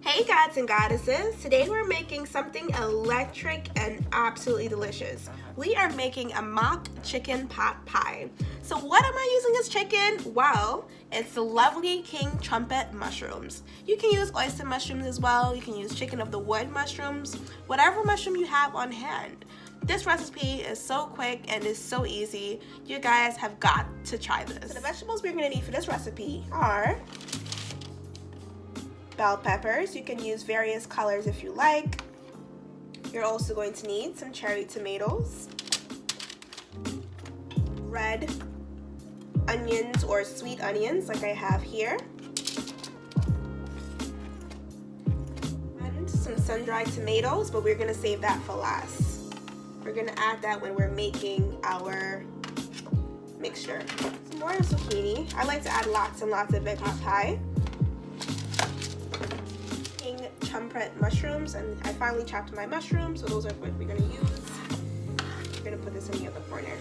Hey gods and goddesses, today we're making something electric and absolutely delicious. We are making a mock chicken pot pie. So what am I using as chicken? Well, it's the lovely king trumpet mushrooms. You can use oyster mushrooms as well. You can use chicken of the wood mushrooms, whatever mushroom you have on hand. This recipe is so quick and is so easy. You guys have got to try this. So the vegetables we're gonna need for this recipe are bell peppers. You can use various colors if you like. You're also going to need some cherry tomatoes, red onions or sweet onions like I have here, and some sun-dried tomatoes, but we're gonna save that for last. We're gonna add that when we're making our mixture. Some more zucchini. I like to add lots and lots of it pot pie. Trumpet mushrooms, and I finally chopped my mushrooms, so those are what we're gonna use. We're gonna put this in the other corner.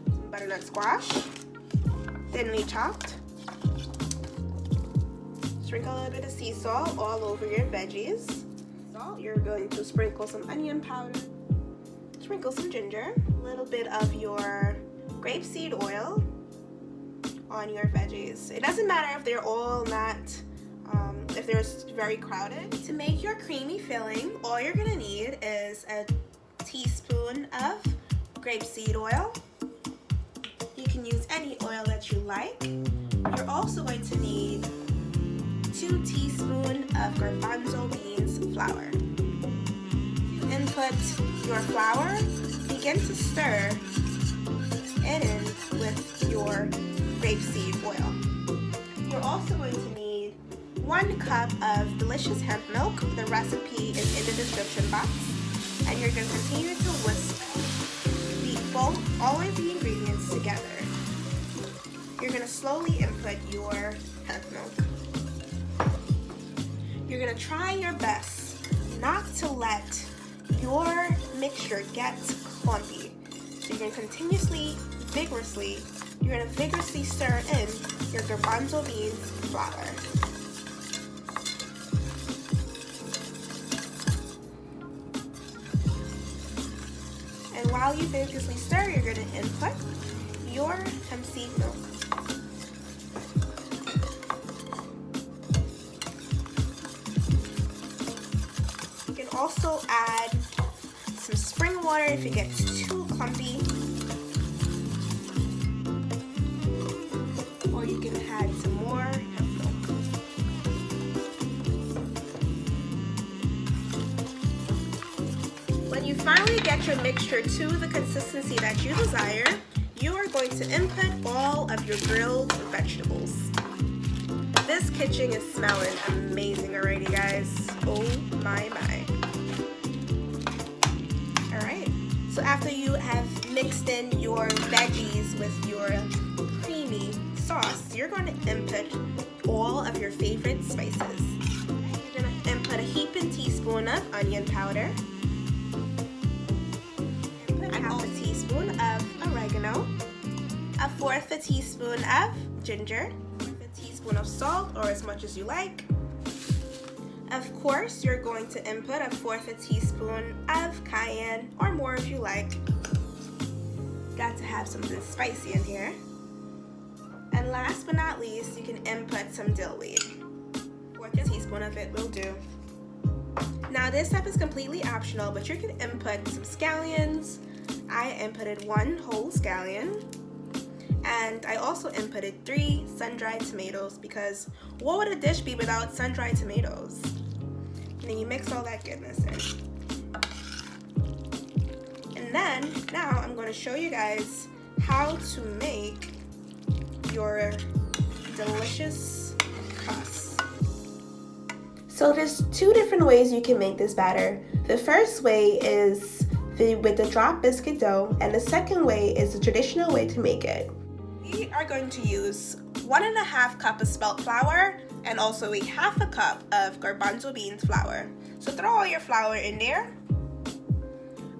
Some butternut squash, thinly chopped. Sprinkle a little bit of sea salt all over your veggies. Salt. You're going to sprinkle some onion powder, sprinkle some ginger, a little bit of your grapeseed oil on your veggies. It doesn't matter if they're all not, if they're very crowded. To make your creamy filling, all you're gonna need is a teaspoon of grapeseed oil. You can use any oil that you like. You're also going to need 2 teaspoons of garbanzo beans flour. Input your flour, begin to stir it in with your grapeseed oil. You're also going to need 1 cup of delicious hemp milk. The recipe is in the description box. And you're going to continue to whisk all of the ingredients together. You're going to slowly input your hemp milk. You're going to try your best not to let your mixture get clumpy. So you're going to continuously, vigorously stir in your garbanzo beans flour. And while you vigorously stir, you're going to input your hemp seed milk. You can also add some spring water if it gets too clumpy. Or you can add some more hemp milk. When you finally get your mixture to the consistency that you desire, you are going to input all of your grilled vegetables. This kitchen is smelling amazing already, guys. Oh my. Alright, so after you have mixed in your veggies with your creamy sauce, you're going to input all of your favorite spices. You're going to input a heaping teaspoon of onion powder, input a half a teaspoon of oregano, a 1/4 teaspoon of ginger, a 1/4 teaspoon of salt, or as much as you like. Of course, you're going to input a 1/4 teaspoon of cayenne, or more if you like. Got to have something spicy in here. And last but not least, you can input some dill weed. 1/4 teaspoon of it will do. Now this step is completely optional, but you can input some scallions. I inputted 1 whole scallion. And I also inputted 3 sun-dried tomatoes, because what would a dish be without sun-dried tomatoes? And then you mix all that goodness in. And then, now I'm going to show you guys how to make your delicious crust. So there's 2 different ways you can make this batter. The first way is with the drop biscuit dough, and the second way is the traditional way to make it. We are going to use 1½ cup of spelt flour and also a 1/2 cup of garbanzo beans flour. So throw all your flour in there.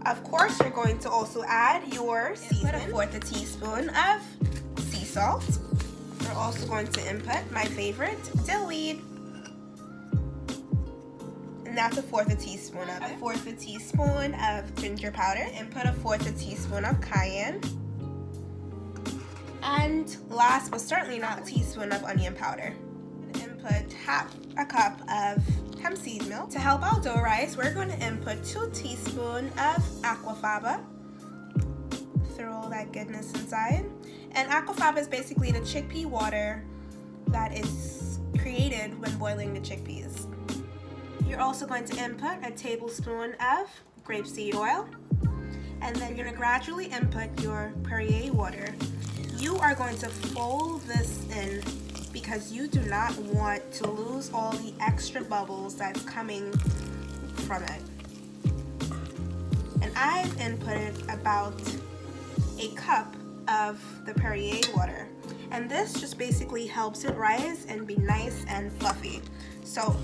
Of course, you're going to also add your seasoning. Put a 1/4 teaspoon of sea salt. Throw we're also going to input my favorite, dill weed. And that's 1/4 teaspoon of it. 1/4 teaspoon of ginger powder. Input 1/4 teaspoon of cayenne. And last but certainly not, a teaspoon of onion powder. Input 1/2 cup of hemp seed milk. To help our dough rise, we're going to input 2 teaspoons of aquafaba. Throw all that goodness inside. And aquafaba is basically the chickpea water that is created when boiling the chickpeas. You're also going to input a tablespoon of grapeseed oil. And then you're going to gradually input your Perrier water. You are going to fold this in because you do not want to lose all the extra bubbles that's coming from it. And I've inputted about a cup of the Perrier water. And this just basically helps it rise and be nice and fluffy. So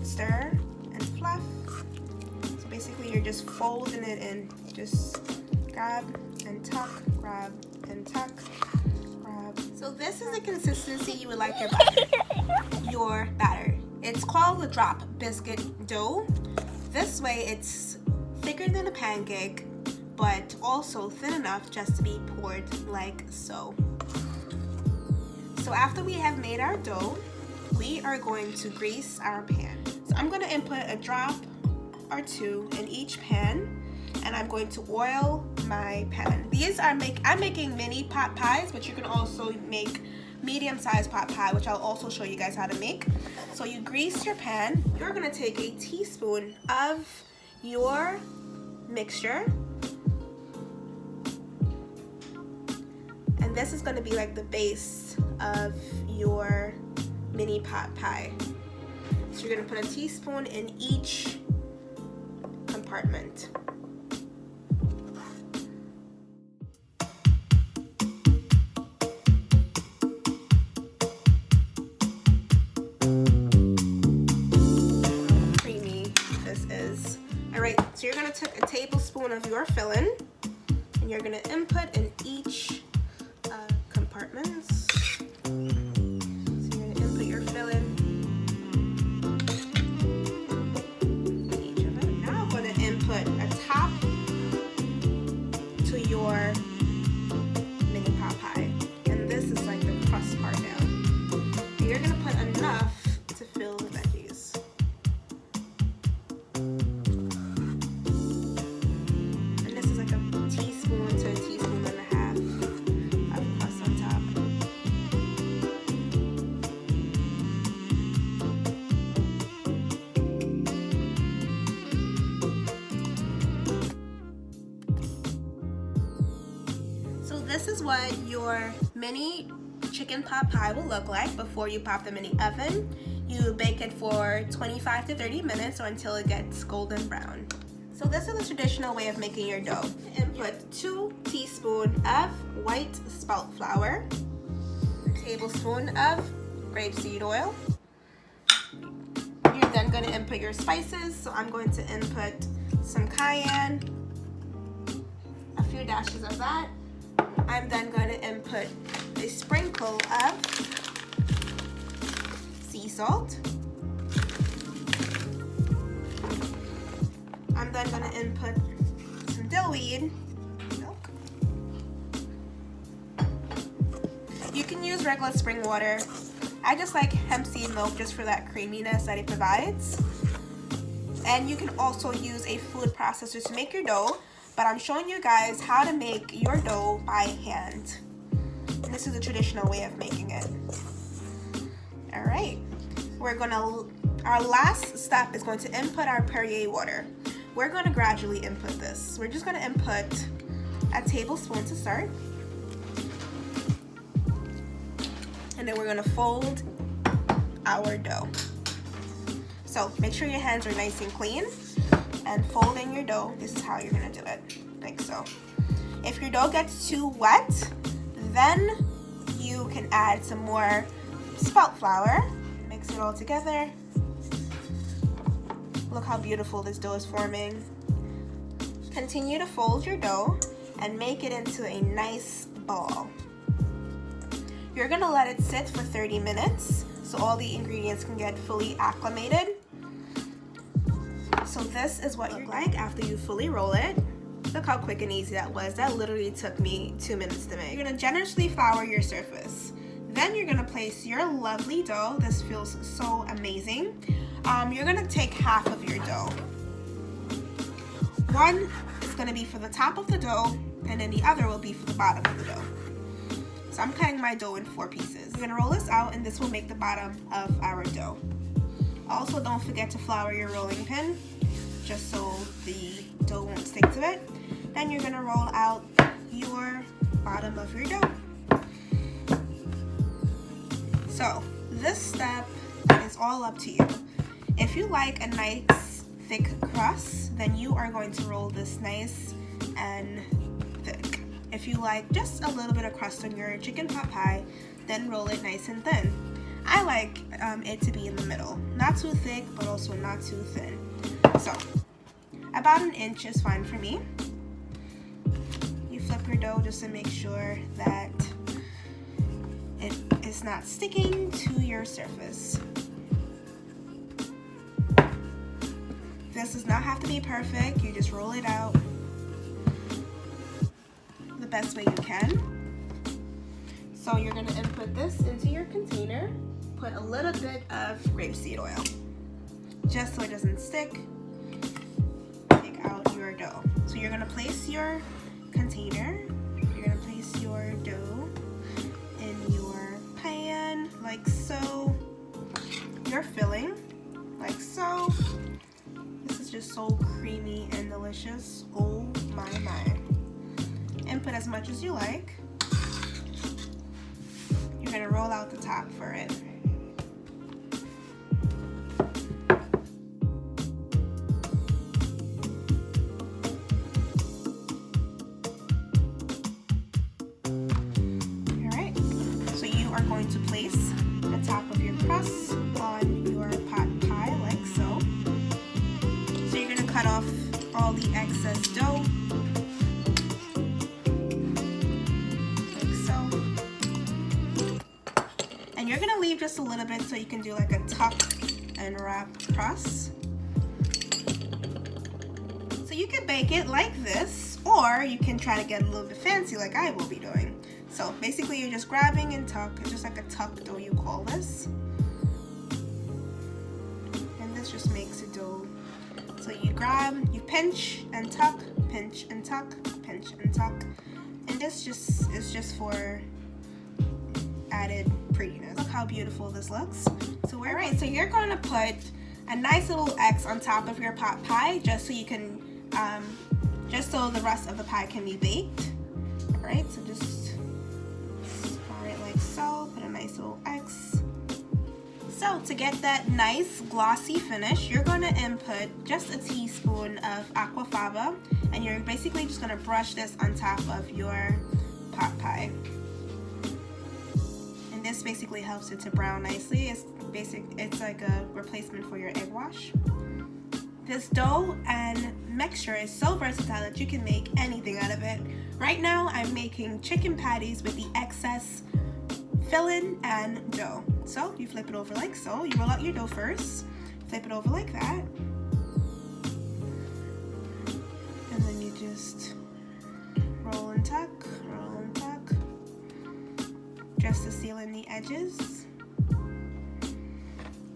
stir and fluff. So basically you're just folding it in. Just grab and tuck, grab and tuck, grab. So this is the consistency you would like your batter. It's called the drop biscuit dough. This way it's thicker than a pancake, but also thin enough just to be poured like so. So after we have made our dough, we are going to grease our pan. So I'm going to input a drop or 2 in each pan, and I'm going to oil my pan. These are I'm making mini pot pies, but you can also make medium-sized pot pie, which I'll also show you guys how to make. So you grease your pan. You're going to take a teaspoon of your mixture, and this is going to be like the base of your mini pot pie. So you're going to put a teaspoon in each compartment. Creamy this is. Alright, so you're going to take a tablespoon of your filling and you're going to input in each compartments. Your mini pot pie, and this is like the crust part now. And you're gonna put enough to fill the veggies. And this is like a teaspoon to a teaspoon and a half of crust on top. This is what your mini chicken pot pie will look like before you pop them in the oven. You bake it for 25 to 30 minutes or until it gets golden brown. So this is the traditional way of making your dough. Input 2 teaspoons of white spelt flour, a tablespoon of grapeseed oil. You're then going to input your spices. So I'm going to input some cayenne, a few dashes of that. I'm then going to input a sprinkle of sea salt. I'm then going to input some dill weed milk. You can use regular spring water. I just like hemp seed milk just for that creaminess that it provides. And you can also use a food processor to make your dough. But I'm showing you guys how to make your dough by hand. And this is a traditional way of making it. All right, our last step is going to input our Perrier water. We're going to gradually input this. We're just going to input a tablespoon to start. And then we're going to fold our dough. So make sure your hands are nice and clean. And fold in your dough. This is how you're gonna do it, like so. If your dough gets too wet, then you can add some more spelt flour. Mix it all together. Look how beautiful this dough is forming. Continue to fold your dough and make it into a nice ball. You're gonna let it sit for 30 minutes so all the ingredients can get fully acclimated. So this is what you look like after you fully roll it. Look how quick and easy that was. That literally took me 2 minutes to make. You're gonna generously flour your surface. Then you're gonna place your lovely dough. This feels so amazing. You're gonna take half of your dough. One is gonna be for the top of the dough, and then the other will be for the bottom of the dough. So I'm cutting my dough in 4 pieces. We're gonna roll this out, and this will make the bottom of our dough. Also, don't forget to flour your rolling pin, just so the dough won't stick to it. Then you're gonna roll out your bottom of your dough. So this step is all up to you. If you like a nice thick crust, then you are going to roll this nice and thick. If you like just a little bit of crust on your chicken pot pie, then roll it nice and thin. I like it to be in the middle. Not too thick, but also not too thin. So about 1 inch is fine for me. You flip your dough just to make sure that it is not sticking to your surface. This does not have to be perfect. You just roll it out the best way you can. So you're gonna input this into your container. Put a little bit of grapeseed oil, just so it doesn't stick. Take out your dough. So you're gonna place your container. You're gonna place your dough in your pan, like so. Your filling, like so. This is just so creamy and delicious. Oh my. Input as much as you like. You're gonna roll out the top for it. Alright, so you are going to place the top of your crust on your pot pie like so. So you're gonna cut off all the excess dough. And you're gonna leave just a little bit so you can do like a tuck and wrap crust. So you can bake it like this, or you can try to get a little bit fancy like I will be doing. So basically you're just grabbing and tuck. It's just like a tuck dough, you call this. And this just makes a dough. So you grab, you pinch and tuck, pinch and tuck, pinch and tuck. And this just is just for added prettiness. Look how beautiful this looks. So alright, so you're going to put a nice little X on top of your pot pie, just so you can, just so the rest of the pie can be baked. Alright, so just scar it like so. Put a nice little X. So to get that nice glossy finish, you're going to input just a teaspoon of aquafaba, and you're basically just going to brush this on top of your pot pie. And this basically helps it to brown nicely. It's like a replacement for your egg wash. This dough and mixture is so versatile that you can make anything out of it. Right now I'm making chicken patties with the excess filling and dough. So you flip it over like so. You roll out your dough first, flip it over like that, and then you just roll and tuck, just to seal in the edges.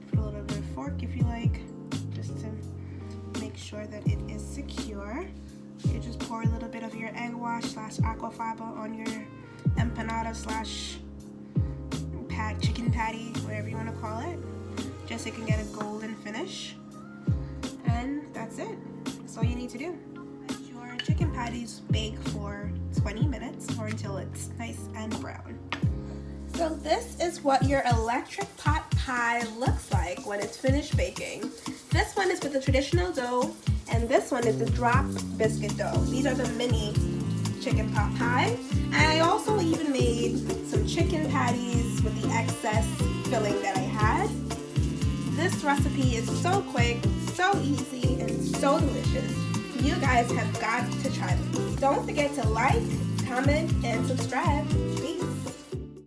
Put a little bit of fork if you like, just to make sure that it is secure. You just pour a little bit of your egg wash / aquafaba on your empanada / chicken patty, whatever you want to call it, just so it can get a golden finish. And that's it. That's all you need to do. Let your chicken patties bake for 20 minutes or until it's nice and brown. So this is what your electric pot pie looks like when it's finished baking. This one is with the traditional dough, and this one is the drop biscuit dough. These are the mini chicken pot pie. And I also even made some chicken patties with the excess filling that I had. This recipe is so quick, so easy, and so delicious. You guys have got to try this. Don't forget to like, comment, and subscribe.